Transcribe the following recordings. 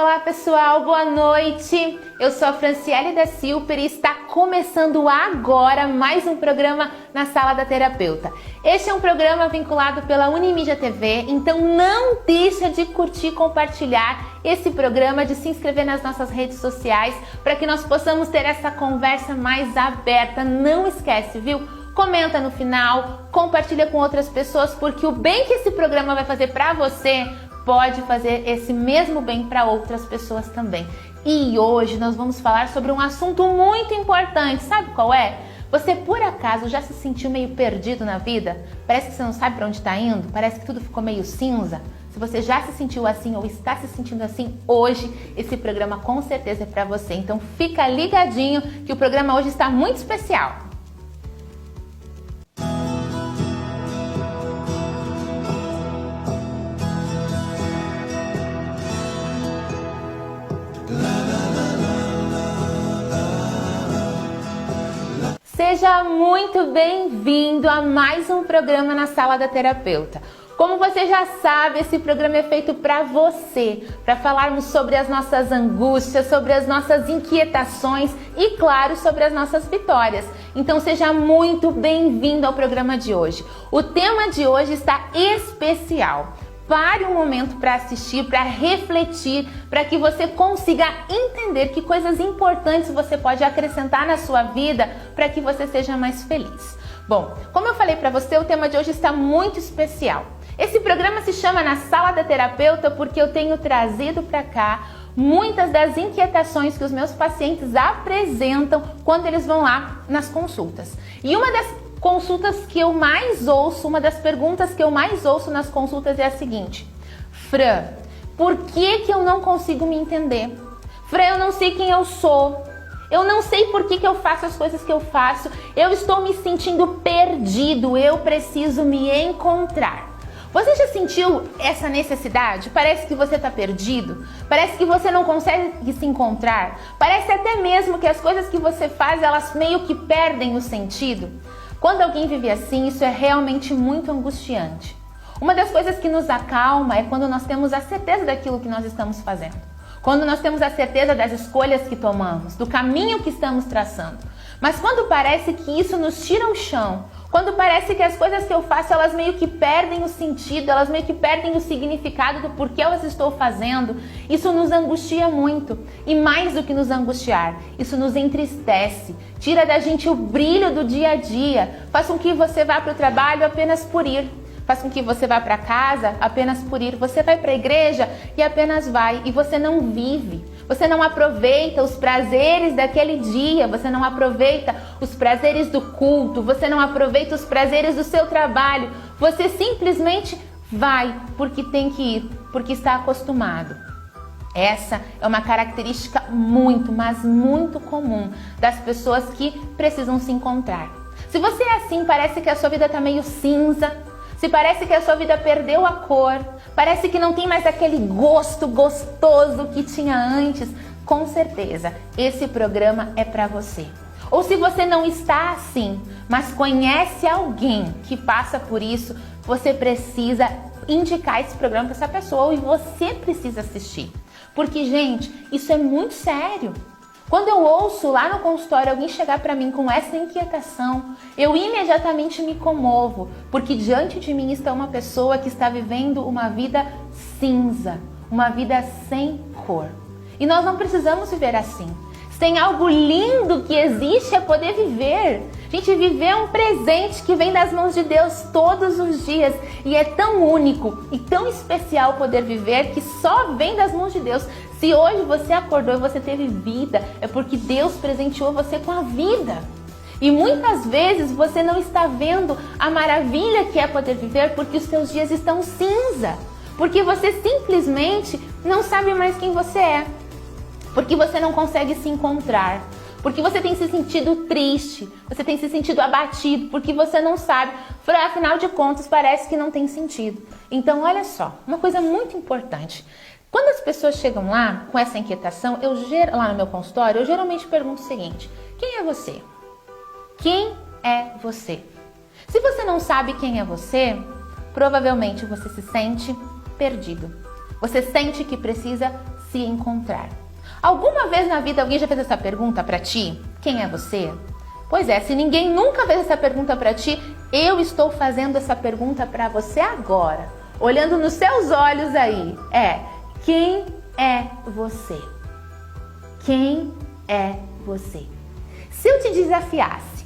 Olá pessoal, boa noite! Eu sou a Franciele da Silper e está começando agora mais um programa na Sala da Terapeuta. Este é um programa vinculado pela Unimídia TV, então não deixa de curtir e compartilhar esse programa, de se inscrever nas nossas redes sociais para que nós possamos ter essa conversa mais aberta. Não esquece, viu? Comenta no final, compartilha com outras pessoas, porque o bem que esse programa vai fazer para você pode fazer esse mesmo bem para outras pessoas também. E hoje nós vamos falar sobre um assunto muito importante. Sabe qual é? Você por acaso já se sentiu meio perdido na vida? Parece que você não sabe para onde está indo? Parece que tudo ficou meio cinza? Se você já se sentiu assim ou está se sentindo assim, hoje esse programa com certeza é para você. Então fica ligadinho que o programa hoje está muito especial. Seja muito bem-vindo a mais um programa na Sala da Terapeuta. Como você já sabe, esse programa é feito para você, para falarmos sobre as nossas angústias, sobre as nossas inquietações e, claro, sobre as nossas vitórias. Então seja muito bem-vindo ao programa de hoje. O tema de hoje está especial. Pare um momento para assistir, para refletir, para que você consiga entender que coisas importantes você pode acrescentar na sua vida para que você seja mais feliz. Bom, como eu falei para você, o tema de hoje está muito especial. Esse programa se chama Na Sala da Terapeuta porque eu tenho trazido para cá muitas das inquietações que os meus pacientes apresentam quando eles vão lá nas consultas. E uma das consultas que eu mais ouço, uma das perguntas que eu mais ouço nas consultas é a seguinte: Fran, por que eu não consigo me entender? Fran, eu não sei quem eu sou. Eu não sei por que eu faço as coisas que eu faço. Eu estou me sentindo perdido. Eu preciso me encontrar. Você já sentiu essa necessidade? Parece que você está perdido? Parece que você não consegue se encontrar? Parece até mesmo que as coisas que você faz, elas meio que perdem o sentido? Quando alguém vive assim, isso é realmente muito angustiante. Uma das coisas que nos acalma é quando nós temos a certeza daquilo que nós estamos fazendo. Quando nós temos a certeza das escolhas que tomamos, do caminho que estamos traçando. Mas quando parece que isso nos tira o chão, quando parece que as coisas que eu faço, elas meio que perdem o sentido, elas meio que perdem o significado do porquê eu as estou fazendo, isso nos angustia muito. E mais do que nos angustiar, isso nos entristece, tira da gente o brilho do dia a dia, faz com que você vá para o trabalho apenas por ir. Faz com que você vá para casa apenas por ir. Você vai para a igreja e apenas vai. E você não vive. Você não aproveita os prazeres daquele dia. Você não aproveita os prazeres do culto. Você não aproveita os prazeres do seu trabalho. Você simplesmente vai porque tem que ir, porque está acostumado. Essa é uma característica muito, mas muito comum das pessoas que precisam se encontrar. Se você é assim, parece que a sua vida está meio cinza. Se parece que a sua vida perdeu a cor, parece que não tem mais aquele gosto gostoso que tinha antes, com certeza esse programa é para você. Ou se você não está assim, mas conhece alguém que passa por isso, você precisa indicar esse programa para essa pessoa e você precisa assistir. Porque, gente, isso é muito sério. Quando eu ouço lá no consultório alguém chegar para mim com essa inquietação, eu imediatamente me comovo, porque diante de mim está uma pessoa que está vivendo uma vida cinza, uma vida sem cor. E nós não precisamos viver assim. Se tem algo lindo que existe é poder viver. Gente, viver é um presente que vem das mãos de Deus todos os dias. E é tão único e tão especial poder viver que só vem das mãos de Deus. Se hoje você acordou e você teve vida, é porque Deus presenteou você com a vida. E muitas vezes você não está vendo a maravilha que é poder viver porque os seus dias estão cinza. Porque você simplesmente não sabe mais quem você é. Porque você não consegue se encontrar. Porque você tem se sentido triste, você tem se sentido abatido, porque você não sabe. Afinal de contas, parece que não tem sentido. Então, olha só, uma coisa muito importante. Quando as pessoas chegam lá com essa inquietação, lá no meu consultório, eu geralmente pergunto o seguinte: quem é você? Quem é você? Se você não sabe quem é você, provavelmente você se sente perdido. Você sente que precisa se encontrar. Alguma vez na vida alguém já fez essa pergunta para ti? Quem é você? Pois é, se ninguém nunca fez essa pergunta para ti, eu estou fazendo essa pergunta para você agora, olhando nos seus olhos aí. Quem é você? Quem é você? Se eu te desafiasse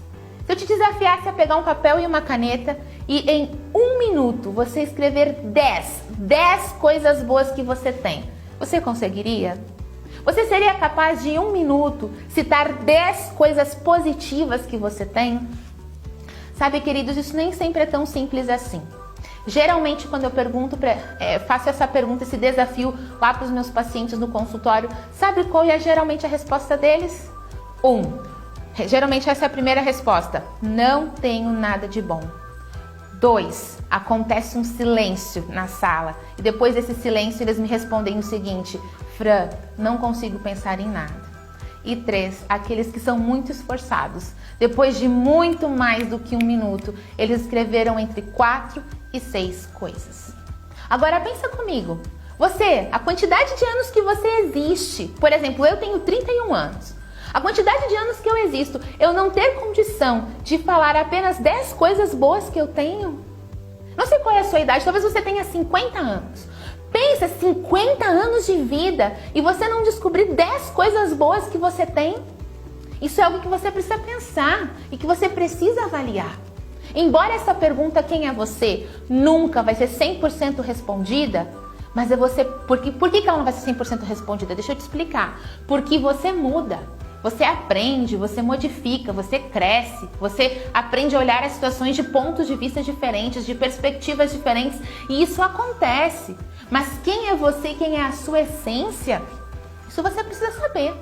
a pegar um papel e uma caneta e em 1 minuto você escrever 10 coisas boas que você tem, você conseguiria? Você seria capaz de em 1 minuto citar 10 coisas positivas que você tem? Sabe, queridos, isso nem sempre é tão simples assim. Geralmente, quando eu faço essa pergunta, esse desafio lá para os meus pacientes no consultório, sabe qual é geralmente a resposta deles? Geralmente essa é a primeira resposta: não tenho nada de bom. 2, acontece um silêncio na sala e depois desse silêncio eles me respondem o seguinte: Fran, não consigo pensar em nada. E 3, aqueles que são muito esforçados, depois de muito mais do que 1 minuto, eles escreveram entre 4 e 6 coisas. Agora pensa comigo, a quantidade de anos que você existe, por exemplo, eu tenho 31 anos, a quantidade de anos que eu existo, eu não ter condição de falar apenas 10 coisas boas que eu tenho? Não sei qual é a sua idade, talvez você tenha 50 anos. Pensa, 50 anos de vida e você não descobrir 10 coisas boas que você tem? Isso é algo que você precisa pensar e que você precisa avaliar. Embora essa pergunta, quem é você, nunca vai ser 100% respondida, mas por que ela não vai ser 100% respondida? Deixa eu te explicar. Porque você muda. Você aprende, você modifica, você cresce, você aprende a olhar as situações de pontos de vista diferentes, de perspectivas diferentes, e isso acontece. Mas quem é você, quem é a sua essência? Isso você precisa saber.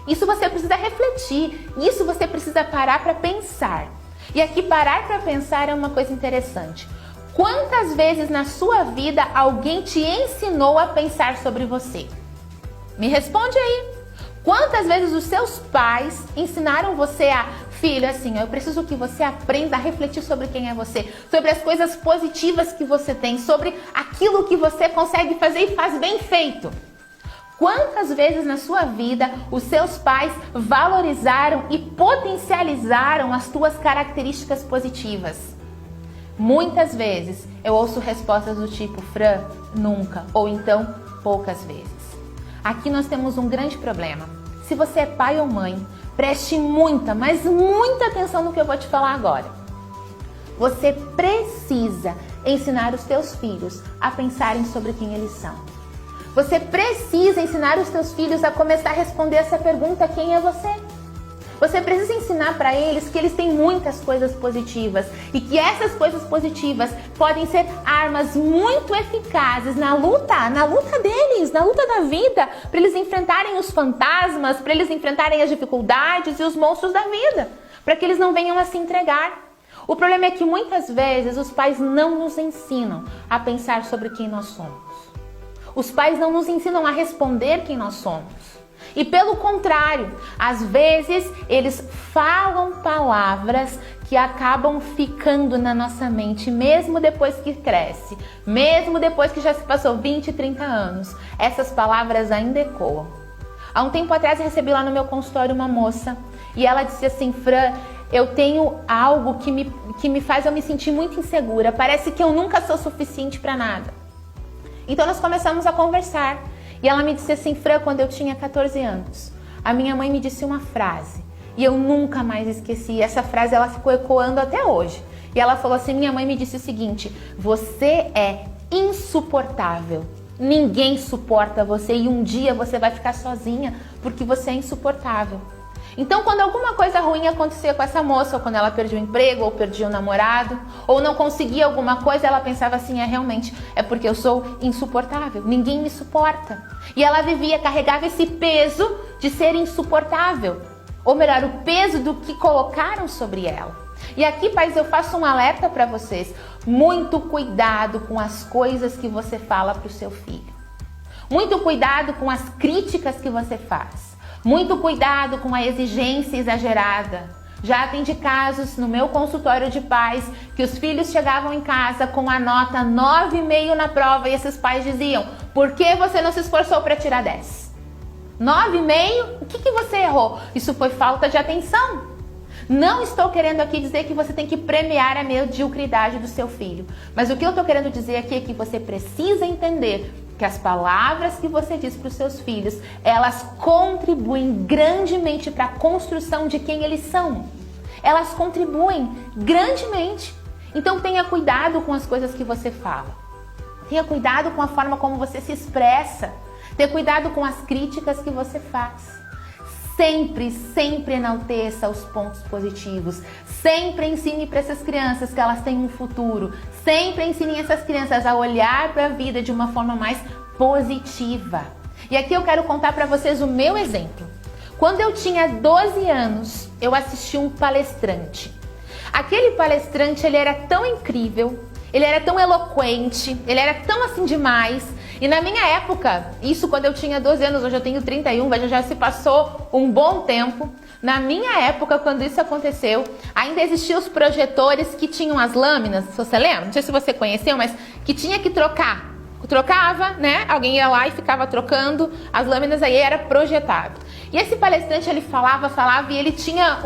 Isso você precisa refletir. Isso você precisa parar para pensar. E aqui parar para pensar é uma coisa interessante. Quantas vezes na sua vida alguém te ensinou a pensar sobre você? Me responde aí. Quantas vezes os seus pais ensinaram você filho, assim, eu preciso que você aprenda a refletir sobre quem é você, sobre as coisas positivas que você tem, sobre aquilo que você consegue fazer e faz bem feito. Quantas vezes na sua vida os seus pais valorizaram e potencializaram as tuas características positivas? Muitas vezes eu ouço respostas do tipo: Fran, nunca, ou então poucas vezes. Aqui nós temos um grande problema. Se você é pai ou mãe, preste muita, mas muita atenção no que eu vou te falar agora. Você precisa ensinar os teus filhos a pensarem sobre quem eles são. Você precisa ensinar os teus filhos a começar a responder essa pergunta: quem é você? Você precisa ensinar para eles que eles têm muitas coisas positivas e que essas coisas positivas podem ser armas muito eficazes na luta deles, na luta da vida, para eles enfrentarem os fantasmas, para eles enfrentarem as dificuldades e os monstros da vida, para que eles não venham a se entregar. O problema é que muitas vezes os pais não nos ensinam a pensar sobre quem nós somos. Os pais não nos ensinam a responder quem nós somos. E pelo contrário, às vezes eles falam palavras que acabam ficando na nossa mente, mesmo depois que cresce, mesmo depois que já se passou 20, 30 anos. Essas palavras ainda ecoam. Há um tempo atrás eu recebi lá no meu consultório uma moça e ela disse assim: Fran, eu tenho algo que me faz eu me sentir muito insegura, parece que eu nunca sou suficiente para nada. Então nós começamos a conversar. E ela me disse assim: Fran, quando eu tinha 14 anos, a minha mãe me disse uma frase e eu nunca mais esqueci. E essa frase ela ficou ecoando até hoje. E ela falou assim: minha mãe me disse o seguinte: você é insuportável. Ninguém suporta você e um dia você vai ficar sozinha porque você é insuportável. Então, quando alguma coisa ruim acontecia com essa moça, ou quando ela perdia o emprego, ou perdia o namorado, ou não conseguia alguma coisa, ela pensava assim: realmente, é porque eu sou insuportável, ninguém me suporta. E ela carregava esse peso de ser insuportável, ou melhor, o peso do que colocaram sobre ela. E aqui, pais, eu faço um alerta para vocês: muito cuidado com as coisas que você fala para o seu filho. Muito cuidado com as críticas que você faz. Muito cuidado com a exigência exagerada. Já atendi casos no meu consultório de pais que os filhos chegavam em casa com a nota 9,5 na prova e esses pais diziam: por que você não se esforçou para tirar 10? 9,5? O que você errou? Isso foi falta de atenção. Não estou querendo aqui dizer que você tem que premiar a mediocridade do seu filho. Mas o que eu estou querendo dizer aqui é que você precisa entender que as palavras que você diz para os seus filhos, elas contribuem grandemente para a construção de quem eles são. Elas contribuem grandemente. Então tenha cuidado com as coisas que você fala. Tenha cuidado com a forma como você se expressa. Tenha cuidado com as críticas que você faz. Sempre, sempre enalteça os pontos positivos. Sempre ensine para essas crianças que elas têm um futuro. Sempre ensine essas crianças a olhar para a vida de uma forma mais positiva. E aqui eu quero contar para vocês o meu exemplo. Quando eu tinha 12 anos, eu assisti um palestrante. Aquele palestrante, ele era tão incrível, ele era tão eloquente, ele era tão assim demais. E na minha época, isso quando eu tinha 12 anos, hoje eu tenho 31, mas já se passou um bom tempo. Na minha época, quando isso aconteceu, ainda existiam os projetores que tinham as lâminas, você lembra? Não sei se você conheceu, mas que tinha que trocar. Trocava, né? Alguém ia lá e ficava trocando as lâminas, aí era projetado. E esse palestrante, ele falava e ele tinha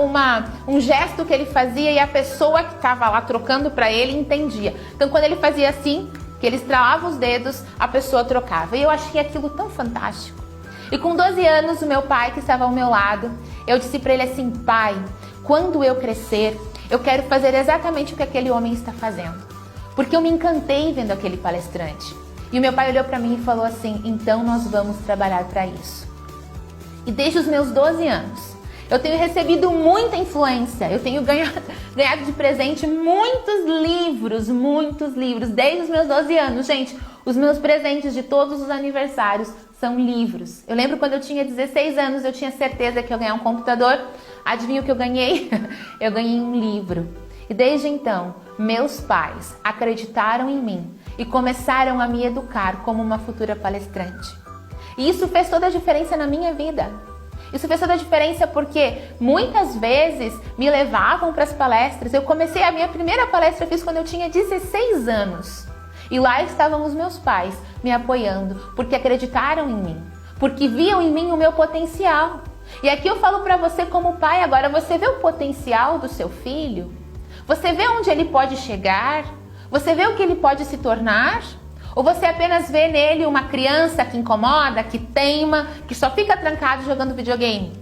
um gesto que ele fazia e a pessoa que estava lá trocando para ele entendia. Então, quando ele fazia assim, que ele estralava os dedos, a pessoa trocava. E eu achei aquilo tão fantástico. E com 12 anos, o meu pai, que estava ao meu lado, eu disse para ele assim: pai, quando eu crescer, eu quero fazer exatamente o que aquele homem está fazendo. Porque eu me encantei vendo aquele palestrante. E o meu pai olhou para mim e falou assim: então nós vamos trabalhar para isso. E desde os meus 12 anos, eu tenho recebido muita influência, eu tenho ganhado de presente muitos livros, desde os meus 12 anos. Gente, os meus presentes de todos os aniversários são livros. Eu lembro quando eu tinha 16 anos, eu tinha certeza que eu ia ganhar um computador. Adivinha o que eu ganhei? Eu ganhei um livro. E desde então, meus pais acreditaram em mim e começaram a me educar como uma futura palestrante. E isso fez toda a diferença na minha vida. Isso fez toda a diferença porque muitas vezes me levavam para as palestras. Eu comecei a minha primeira palestra, eu fiz quando eu tinha 16 anos. E lá estavam os meus pais me apoiando, porque acreditaram em mim, porque viam em mim o meu potencial. E aqui eu falo para você como pai agora, você vê o potencial do seu filho? Você vê onde ele pode chegar? Você vê o que ele pode se tornar? Ou você apenas vê nele uma criança que incomoda, que teima, que só fica trancado jogando videogame?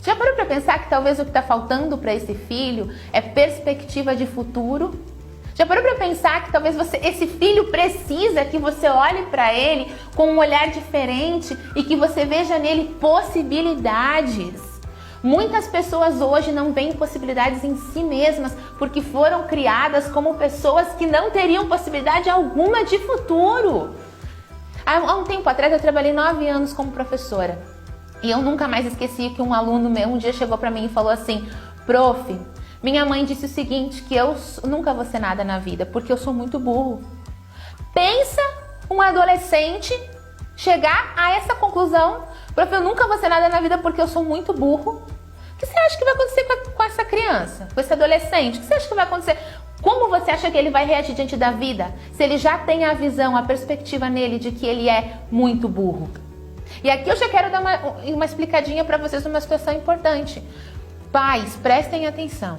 Já parou para pensar que talvez o que está faltando para esse filho é perspectiva de futuro? Já parou para pensar que talvez esse filho precisa que você olhe para ele com um olhar diferente e que você veja nele possibilidades? Muitas pessoas hoje não veem possibilidades em si mesmas porque foram criadas como pessoas que não teriam possibilidade alguma de futuro. Há um tempo atrás eu trabalhei 9 anos como professora e eu nunca mais esqueci que um aluno meu um dia chegou para mim e falou assim: prof, minha mãe disse o seguinte, que eu nunca vou ser nada na vida porque eu sou muito burro. Pensa um adolescente chegar a essa conclusão: prof, eu nunca vou ser nada na vida porque eu sou muito burro. O que você acha que vai acontecer com essa criança, com esse adolescente? O que você acha que vai acontecer? Como você acha que ele vai reagir diante da vida se ele já tem a visão, a perspectiva nele de que ele é muito burro? E aqui eu já quero dar uma explicadinha para vocês numa situação importante. Pais, prestem atenção.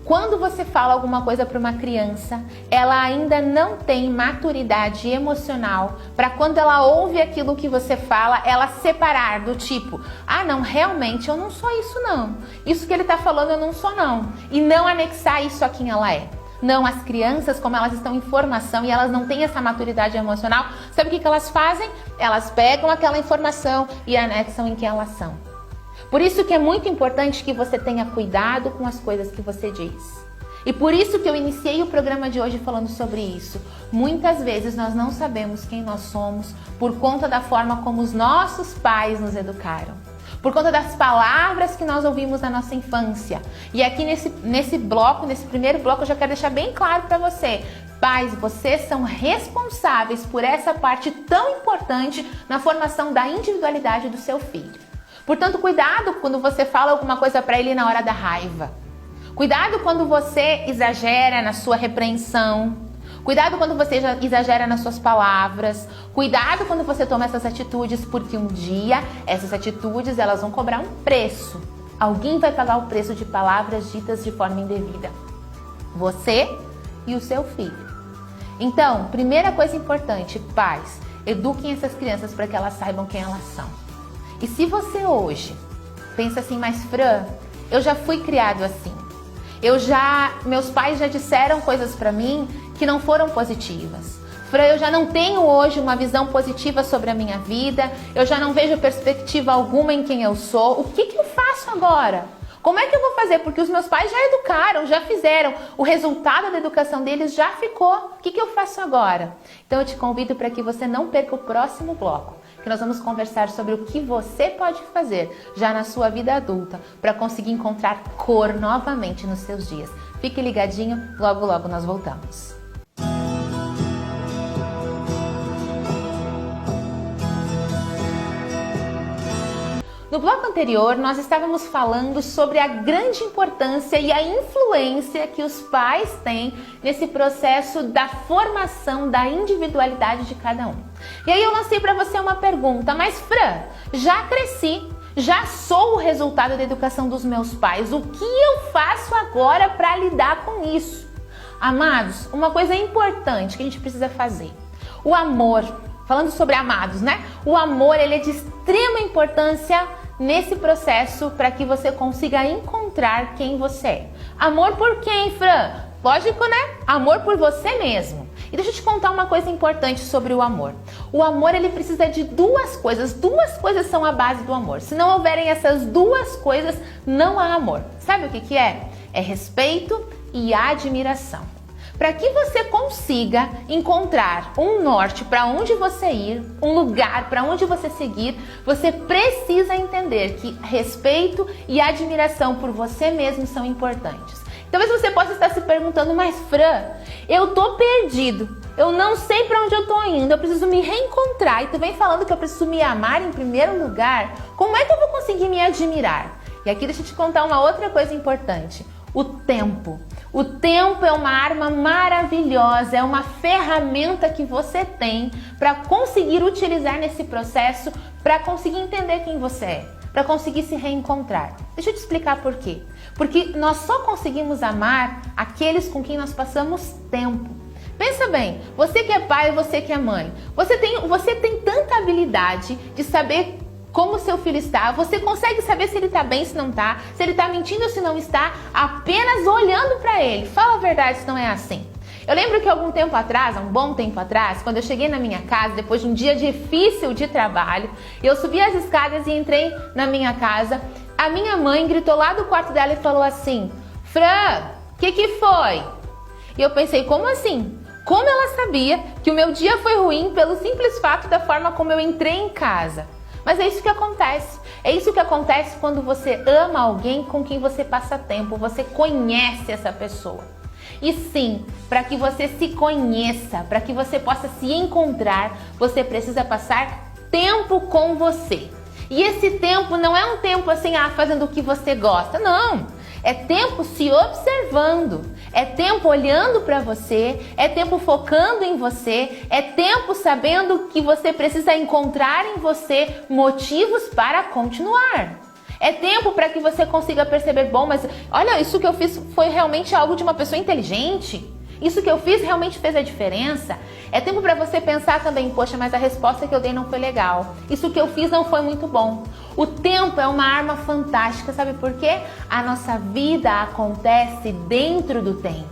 Quando você fala alguma coisa para uma criança, ela ainda não tem maturidade emocional para quando ela ouve aquilo que você fala, ela separar do tipo: ah não, realmente eu não sou isso não. Isso que ele está falando eu não sou não. E não anexar isso a quem ela é. Não, as crianças, como elas estão em formação e elas não têm essa maturidade emocional, sabe o que elas fazem? Elas pegam aquela informação e anexam em quem elas são. Por isso que é muito importante que você tenha cuidado com as coisas que você diz. E por isso que eu iniciei o programa de hoje falando sobre isso. Muitas vezes nós não sabemos quem nós somos por conta da forma como os nossos pais nos educaram. Por conta das palavras que nós ouvimos na nossa infância. E aqui nesse primeiro bloco, eu já quero deixar bem claro para você. Pais, vocês são responsáveis por essa parte tão importante na formação da individualidade do seu filho. Portanto, cuidado quando você fala alguma coisa para ele na hora da raiva. Cuidado quando você exagera na sua repreensão. Cuidado quando você já exagera nas suas palavras. Cuidado quando você toma essas atitudes, porque um dia essas atitudes elas vão cobrar um preço. Alguém vai pagar o preço de palavras ditas de forma indevida. Você e o seu filho. Então, primeira coisa importante, pais, eduquem essas crianças para que elas saibam quem elas são. E se você hoje pensa assim, mas Fran, eu já fui criado assim. Meus pais já disseram coisas para mim que não foram positivas. Fran, eu já não tenho hoje uma visão positiva sobre a minha vida, eu já não vejo perspectiva alguma em quem eu sou. O que eu faço agora? Como é que eu vou fazer? Porque os meus pais já educaram, já fizeram, o resultado da educação deles já ficou. O que eu faço agora? Então eu te convido para que você não perca o próximo bloco, que nós vamos conversar sobre o que você pode fazer já na sua vida adulta para conseguir encontrar cor novamente nos seus dias. Fique ligadinho, logo logo nós voltamos. No bloco anterior, nós estávamos falando sobre a grande importância e a influência que os pais têm nesse processo da formação da individualidade de cada um. E aí eu lancei para você uma pergunta, mas Fran, já cresci, já sou o resultado da educação dos meus pais, o que eu faço agora para lidar com isso? Amados, uma coisa importante que a gente precisa fazer, o amor, falando sobre amados, né? O amor, ele é de extrema importância nesse processo para que você consiga encontrar quem você é. Amor por quem, Fran? Lógico, né? Amor por você mesmo. E deixa eu te contar uma coisa importante sobre o amor. O amor, ele precisa de duas coisas. Duas coisas são a base do amor. Se não houverem essas duas coisas, não há amor. Sabe o que é? É respeito e admiração. Para que você consiga encontrar um norte para onde você ir, um lugar para onde você seguir, você precisa entender que respeito e admiração por você mesmo são importantes. Talvez você possa estar se perguntando, mas Fran, eu tô perdido, eu não sei para onde eu tô indo, eu preciso me reencontrar e tu vem falando que eu preciso me amar em primeiro lugar, como é que eu vou conseguir me admirar? E aqui deixa eu te contar uma outra coisa importante, o tempo. O tempo é uma arma maravilhosa, é uma ferramenta que você tem para conseguir utilizar nesse processo, para conseguir entender quem você é, para conseguir se reencontrar. Deixa eu te explicar por quê. Porque nós só conseguimos amar aqueles com quem nós passamos tempo. Pensa bem, você que é pai, você que é mãe, você tem tanta habilidade de saber como seu filho está, você consegue saber se ele está bem, se não está, se ele está mentindo ou se não está, apenas olhando para ele. Fala a verdade se não é assim. Eu lembro que algum tempo atrás, um bom tempo atrás, quando eu cheguei na minha casa, depois de um dia difícil de trabalho, eu subi as escadas e entrei na minha casa, a minha mãe gritou lá do quarto dela e falou assim, Fran, o que foi? E eu pensei, como assim? Como ela sabia que o meu dia foi ruim pelo simples fato da forma como eu entrei em casa? Mas é isso que acontece. É isso que acontece quando você ama alguém com quem você passa tempo, você conhece essa pessoa. E sim, para que você se conheça, para que você possa se encontrar, você precisa passar tempo com você. E esse tempo não é um tempo assim, fazendo o que você gosta, não. É tempo se observando, é tempo olhando para você, é tempo focando em você, é tempo sabendo que você precisa encontrar em você motivos para continuar. É tempo para que você consiga perceber, bom, mas olha, isso que eu fiz foi realmente algo de uma pessoa inteligente. Isso que eu fiz realmente fez a diferença. É tempo para você pensar também, poxa, mas a resposta que eu dei não foi legal. Isso que eu fiz não foi muito bom. O tempo é uma arma fantástica, sabe por quê? A nossa vida acontece dentro do tempo.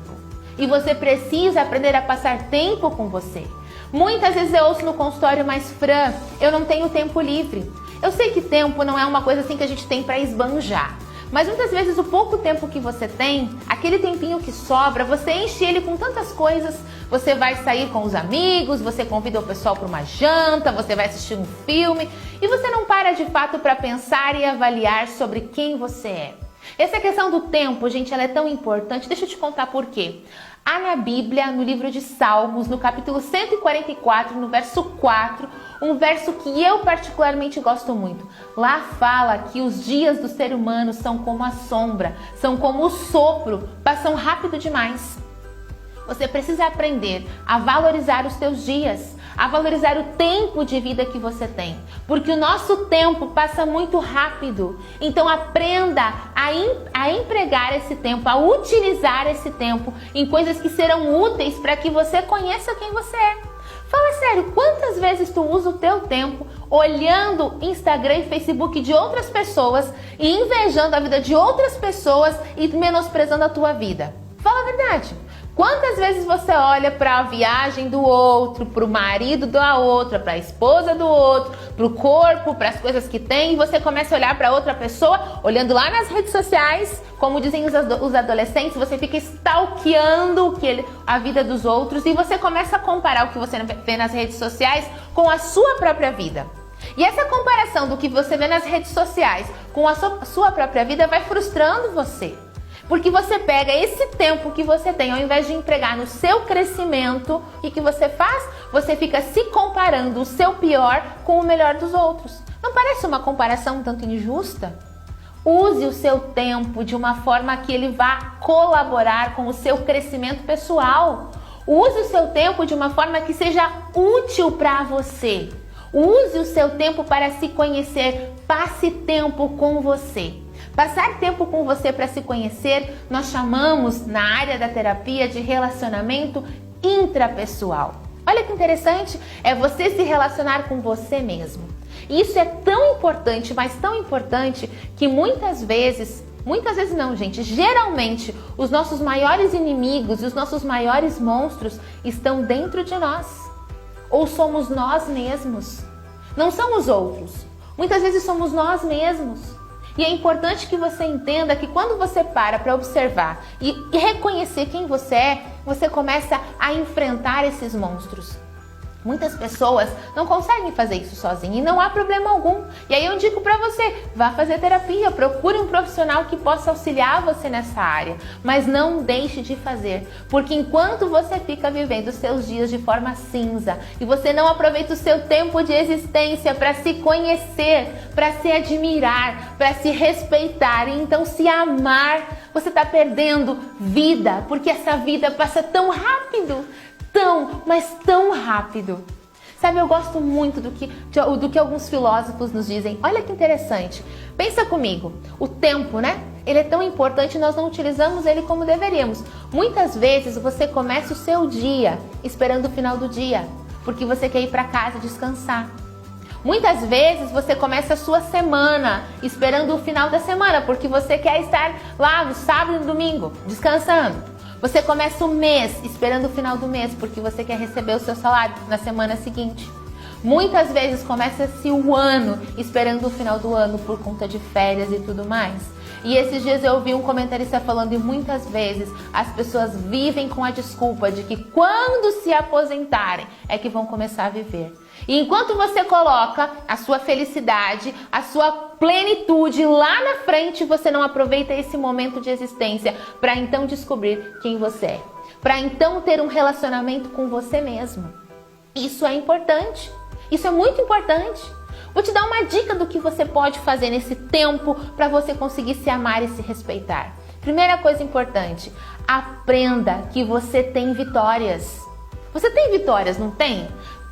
E você precisa aprender a passar tempo com você. Muitas vezes eu ouço no consultório, mas Fran, eu não tenho tempo livre. Eu sei que tempo não é uma coisa assim que a gente tem para esbanjar. Mas muitas vezes o pouco tempo que você tem, aquele tempinho que sobra, você enche ele com tantas coisas. Você vai sair com os amigos, você convida o pessoal para uma janta, você vai assistir um filme e você não para de fato para pensar e avaliar sobre quem você é. Essa questão do tempo, gente, ela é tão importante. Deixa eu te contar por quê. Há na Bíblia, no livro de Salmos, no capítulo 144, no verso 4, um verso que eu particularmente gosto muito. Lá fala que os dias do ser humano são como a sombra, são como o sopro, passam rápido demais. você precisa aprender a valorizar os seus dias, a valorizar o tempo de vida que você tem, porque o nosso tempo passa muito rápido. Então aprenda a empregar esse tempo, a utilizar esse tempo em coisas que serão úteis para que você conheça quem você é. Fala sério, quantas vezes tu usa o teu tempo olhando Instagram e Facebook de outras pessoas e invejando a vida de outras pessoas e menosprezando a tua vida? Fala a verdade. Quantas vezes você olha para a viagem do outro, para o marido da outra, para a esposa do outro, para o corpo, para as coisas que tem, e você começa a olhar para outra pessoa, olhando lá nas redes sociais, como dizem os adolescentes, você fica stalkeando a vida dos outros e você começa a comparar o que você vê nas redes sociais com a sua própria vida. E essa comparação do que você vê nas redes sociais com a sua própria vida vai frustrando você. Porque você pega esse tempo que você tem, ao invés de empregar no seu crescimento, e que você faz? Você fica se comparando o seu pior com o melhor dos outros. Não parece uma comparação um tanto injusta? Use o seu tempo de uma forma que ele vá colaborar com o seu crescimento pessoal. Use o seu tempo de uma forma que seja útil para você. Use o seu tempo para se conhecer. Passe tempo com você. Passar tempo com você para se conhecer, nós chamamos na área da terapia de relacionamento intrapessoal. Olha que interessante, é você se relacionar com você mesmo. E isso é tão importante, mas tão importante, que muitas vezes não, gente, geralmente os nossos maiores inimigos e os nossos maiores monstros estão dentro de nós. Ou somos nós mesmos. Não são os outros. Muitas vezes somos nós mesmos. E é importante que você entenda que quando você para observar e reconhecer quem você é, você começa a enfrentar esses monstros. Muitas pessoas não conseguem fazer isso sozinhas e não há problema algum. E aí eu digo para você, vá fazer terapia, procure um profissional que possa auxiliar você nessa área. Mas não deixe de fazer, porque enquanto você fica vivendo os seus dias de forma cinza e você não aproveita o seu tempo de existência para se conhecer, para se admirar, para se respeitar e então se amar, você está perdendo vida, porque essa vida passa tão rápido. Mas tão rápido. Sabe, eu gosto muito do que alguns filósofos nos dizem. Olha que interessante. Pensa comigo, o tempo, né? Ele é tão importante e nós não utilizamos ele como deveríamos. Muitas vezes você começa o seu dia esperando o final do dia, porque você quer ir para casa descansar. Muitas vezes você começa a sua semana esperando o final da semana, porque você quer estar lá no sábado e no domingo, descansando. Você começa o mês esperando o final do mês porque você quer receber o seu salário na semana seguinte. Muitas vezes começa-se o ano esperando o final do ano por conta de férias e tudo mais. E esses dias eu ouvi um comentarista falando e muitas vezes as pessoas vivem com a desculpa de que quando se aposentarem é que vão começar a viver. E enquanto você coloca a sua felicidade, a sua plenitude lá na frente, você não aproveita esse momento de existência para então descobrir quem você é. Para então ter um relacionamento com você mesmo. Isso é importante. Isso é muito importante. Vou te dar uma dica do que você pode fazer nesse tempo para você conseguir se amar e se respeitar. Primeira coisa importante, aprenda que você tem vitórias. Você tem vitórias, não tem?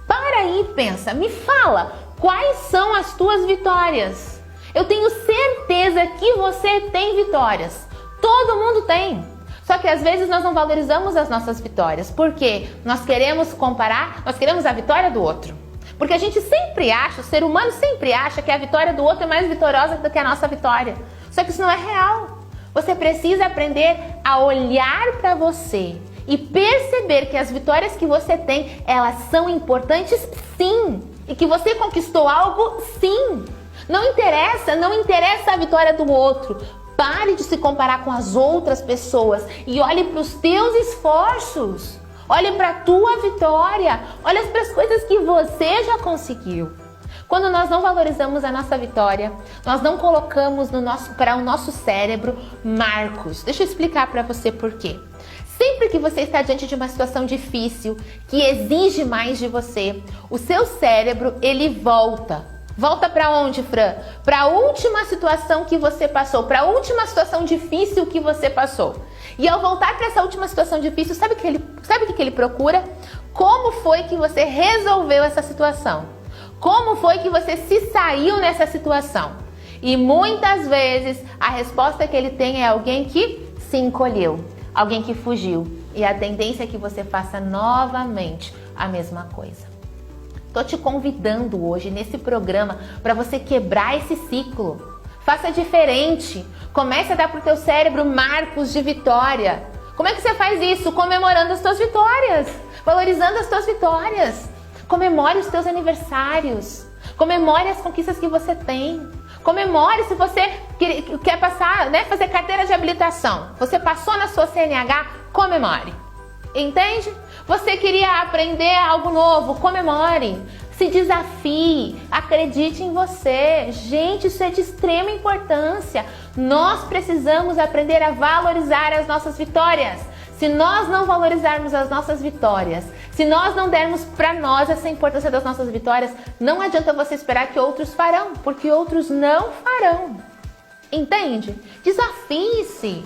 Para aí e pensa, me fala, quais são as tuas vitórias? Eu tenho certeza que você tem vitórias. Todo mundo tem. Só que às vezes nós não valorizamos as nossas vitórias. Por quê? Nós queremos comparar, nós queremos a vitória do outro. Porque a gente sempre acha, o ser humano sempre acha que a vitória do outro é mais vitoriosa do que a nossa vitória. Só que isso não é real. Você precisa aprender a olhar para você e perceber que as vitórias que você tem, elas são importantes sim. E que você conquistou algo sim. Não interessa a vitória do outro. Pare de se comparar com as outras pessoas e olhe para os teus esforços. Olhe para a tua vitória. Olhe para as coisas que você já conseguiu. Quando nós não valorizamos a nossa vitória, nós não colocamos para o nosso cérebro marcos. Deixa eu explicar para você por quê. Sempre que você está diante de uma situação difícil, que exige mais de você, o seu cérebro, ele volta Volta para onde, Fran? Para a última situação que você passou, para a última situação difícil que você passou. E ao voltar para essa última situação difícil, sabe o que ele procura? Como foi que você resolveu essa situação? Como foi que você se saiu nessa situação? E muitas vezes a resposta que ele tem é alguém que se encolheu, alguém que fugiu. E a tendência é que você faça novamente a mesma coisa. Tô te convidando hoje nesse programa para você quebrar esse ciclo. Faça diferente. Comece a dar pro teu cérebro marcos de vitória. Como é que você faz isso? Comemorando as tuas vitórias, valorizando as tuas vitórias. Comemore os teus aniversários. Comemore as conquistas que você tem. Comemore se você quer passar, fazer carteira de habilitação. Você passou na sua CNH, comemore. Entende? Você queria aprender algo novo, comemore. Se desafie, acredite em você. Gente, isso é de extrema importância. Nós precisamos aprender a valorizar as nossas vitórias. Se nós não valorizarmos as nossas vitórias, se nós não dermos para nós essa importância das nossas vitórias, não adianta você esperar que outros farão, porque outros não farão. Entende? Desafie-se.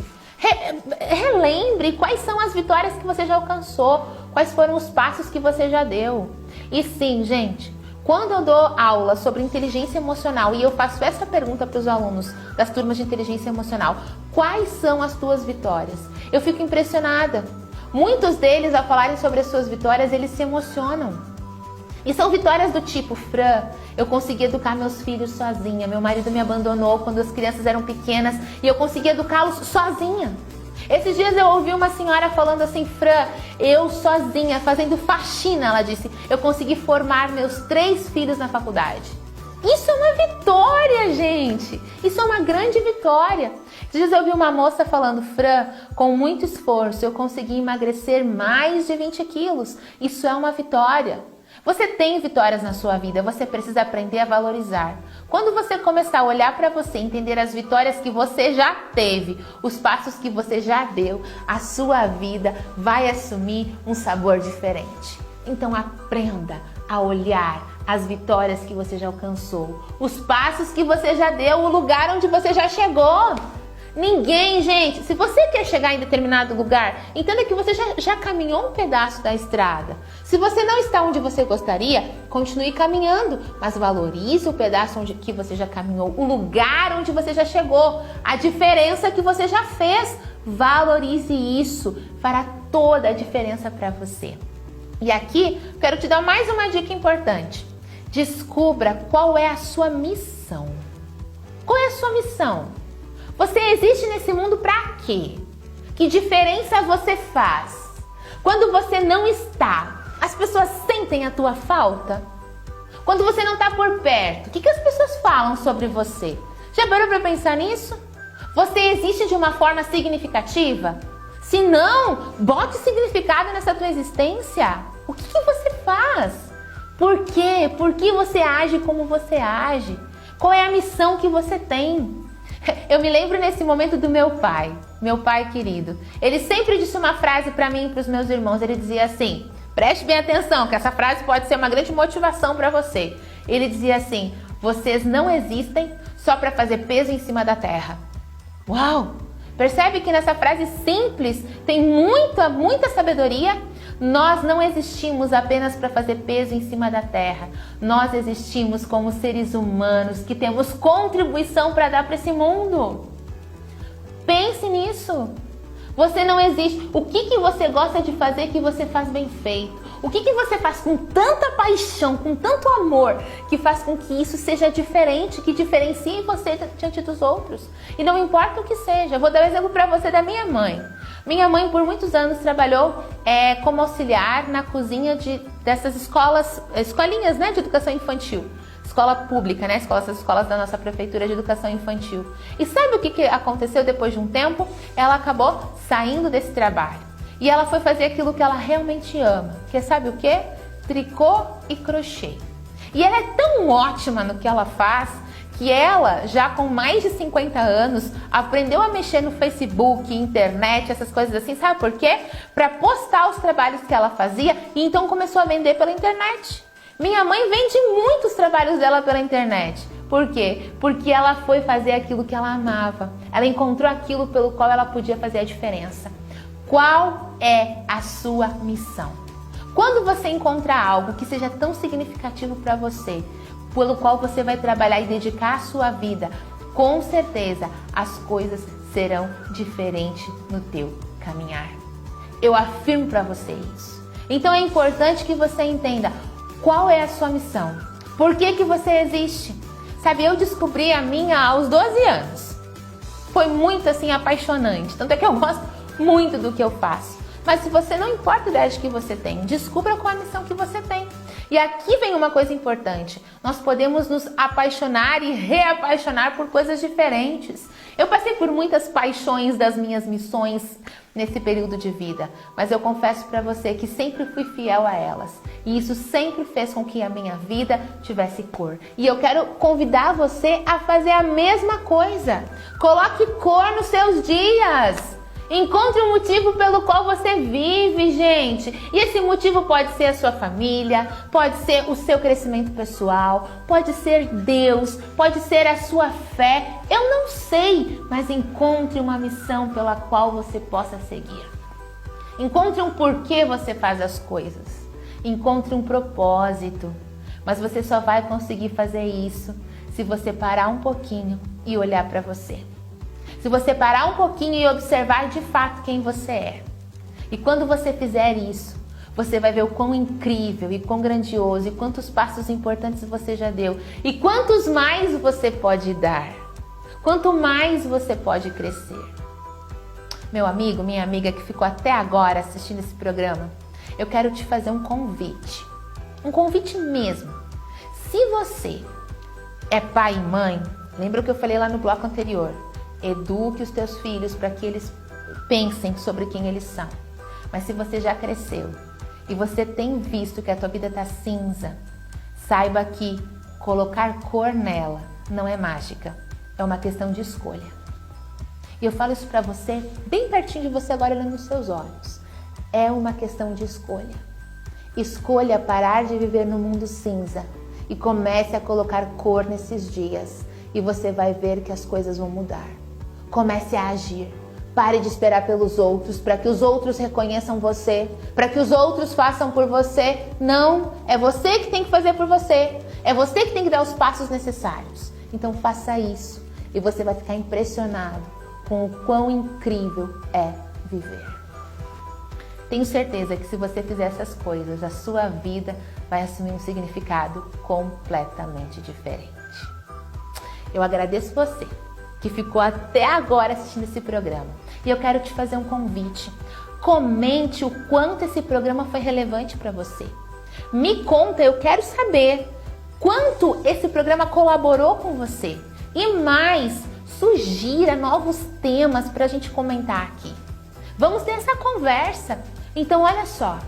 Relembre quais são as vitórias que você já alcançou, quais foram os passos que você já deu. E sim, gente, quando eu dou aula sobre inteligência emocional e eu faço essa pergunta para os alunos das turmas de inteligência emocional, quais são as tuas vitórias? Eu fico impressionada. Muitos deles, ao falarem sobre as suas vitórias, eles se emocionam. E são vitórias do tipo, Fran, eu consegui educar meus filhos sozinha, meu marido me abandonou quando as crianças eram pequenas e eu consegui educá-los sozinha. Esses dias eu ouvi uma senhora falando assim, Fran, eu sozinha, fazendo faxina, ela disse, eu consegui formar meus 3 filhos na faculdade. Isso é uma vitória, gente! Isso é uma grande vitória. Esses dias eu ouvi uma moça falando, Fran, com muito esforço eu consegui emagrecer mais de 20 quilos. Isso é uma vitória. Você tem vitórias na sua vida, você precisa aprender a valorizar. Quando você começar a olhar para você, entender as vitórias que você já teve, os passos que você já deu, a sua vida vai assumir um sabor diferente. Então aprenda a olhar as vitórias que você já alcançou, os passos que você já deu, o lugar onde você já chegou. Ninguém, gente, se você quer chegar em determinado lugar, entenda que você já caminhou um pedaço da estrada. Se você não está onde você gostaria, continue caminhando, mas valorize o pedaço que você já caminhou, o lugar onde você já chegou, a diferença que você já fez. Valorize isso, fará toda a diferença para você. E aqui, quero te dar mais uma dica importante. Descubra qual é a sua missão. Qual é a sua missão? Você existe nesse mundo para quê? Que diferença você faz? Quando você não está, as pessoas sentem a tua falta? Quando você não está por perto, o que as pessoas falam sobre você? Já parou para pensar nisso? Você existe de uma forma significativa? Se não, bote significado nessa tua existência. O que você faz? Por quê? Por que você age como você age? Qual é a missão que você tem? Eu me lembro nesse momento do meu pai querido. Ele sempre disse uma frase para mim e para os meus irmãos. Ele dizia assim, preste bem atenção, que essa frase pode ser uma grande motivação para você. Ele dizia assim, vocês não existem só para fazer peso em cima da terra. Uau! Percebe que nessa frase simples tem muita sabedoria? Nós não existimos apenas para fazer peso em cima da terra. Nós existimos como seres humanos que temos contribuição para dar para esse mundo. Pense nisso. Você não existe. O que você gosta de fazer que você faz bem feito? O que você faz com tanta paixão, com tanto amor, que faz com que isso seja diferente, que diferencie você diante dos outros? E não importa o que seja. Eu vou dar um exemplo para você da minha mãe. Minha mãe, por muitos anos, trabalhou como auxiliar na cozinha dessas escolinhas, de educação infantil. Escola pública, essas escolas da nossa prefeitura de educação infantil. E sabe o que aconteceu depois de um tempo? Ela acabou saindo desse trabalho. E ela foi fazer aquilo que ela realmente ama, que é, sabe o quê? Tricô e crochê. E ela é tão ótima no que ela faz, que ela, já com mais de 50 anos, aprendeu a mexer no Facebook, internet, essas coisas assim, sabe por quê? Para postar os trabalhos que ela fazia e então começou a vender pela internet. Minha mãe vende muitos trabalhos dela pela internet. Por quê? Porque ela foi fazer aquilo que ela amava. Ela encontrou aquilo pelo qual ela podia fazer a diferença. Qual é a sua missão? Quando você encontrar algo que seja tão significativo para você, pelo qual você vai trabalhar e dedicar a sua vida, com certeza as coisas serão diferentes no teu caminhar. Eu afirmo para você isso. Então é importante que você entenda qual é a sua missão. Por que você existe? Sabe, eu descobri a minha aos 12 anos. Foi muito assim apaixonante. Tanto é que eu gosto muito do que eu faço. Mas se você não importa a ideia que você tem, descubra qual é a missão que você tem. E aqui vem uma coisa importante. Nós podemos nos apaixonar e reapaixonar por coisas diferentes. Eu passei por muitas paixões das minhas missões nesse período de vida, mas eu confesso para você que sempre fui fiel a elas. E isso sempre fez com que a minha vida tivesse cor. E eu quero convidar você a fazer a mesma coisa. Coloque cor nos seus dias. Encontre um motivo pelo qual você vive, gente. E esse motivo pode ser a sua família, pode ser o seu crescimento pessoal, pode ser Deus, pode ser a sua fé. Eu não sei, mas encontre uma missão pela qual você possa seguir. Encontre um porquê você faz as coisas. Encontre um propósito. Mas você só vai conseguir fazer isso se você parar um pouquinho e olhar para você. Se você parar um pouquinho e observar de fato quem você é. E quando você fizer isso, você vai ver o quão incrível e quão grandioso e quantos passos importantes você já deu. E quantos mais você pode dar. Quanto mais você pode crescer. Meu amigo, minha amiga que ficou até agora assistindo esse programa, eu quero te fazer um convite. Um convite mesmo. Se você é pai e mãe, lembra o que eu falei lá no bloco anterior? Eduque os teus filhos para que eles pensem sobre quem eles são. Mas se você já cresceu e você tem visto que a tua vida está cinza, saiba que colocar cor nela não é mágica, é uma questão de escolha. E eu falo isso para você bem pertinho de você agora, olhando nos seus olhos. É uma questão de escolha. Escolha parar de viver no mundo cinza e comece a colocar cor nesses dias e você vai ver que as coisas vão mudar. Comece a agir. Pare de esperar pelos outros, para que os outros reconheçam você, para que os outros façam por você. Não, é você que tem que fazer por você. É você que tem que dar os passos necessários. Então faça isso e você vai ficar impressionado com o quão incrível é viver. Tenho certeza que se você fizer essas coisas, a sua vida vai assumir um significado completamente diferente. Eu agradeço você que ficou até agora assistindo esse programa. E eu quero te fazer um convite. Comente o quanto esse programa foi relevante para você. Me conta, eu quero saber quanto esse programa colaborou com você. E mais, sugira novos temas para a gente comentar aqui. Vamos ter essa conversa. Então, olha só,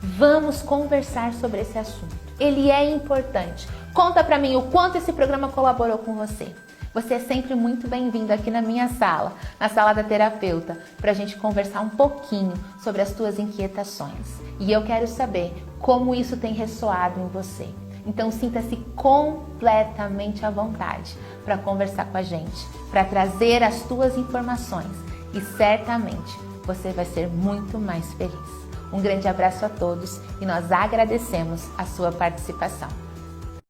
vamos conversar sobre esse assunto. Ele é importante. Conta para mim o quanto esse programa colaborou com você. Você é sempre muito bem-vindo aqui na minha sala, na sala da terapeuta, para a gente conversar um pouquinho sobre as tuas inquietações. E eu quero saber como isso tem ressoado em você. Então sinta-se completamente à vontade para conversar com a gente, para trazer as tuas informações e certamente você vai ser muito mais feliz. Um grande abraço a todos e nós agradecemos a sua participação.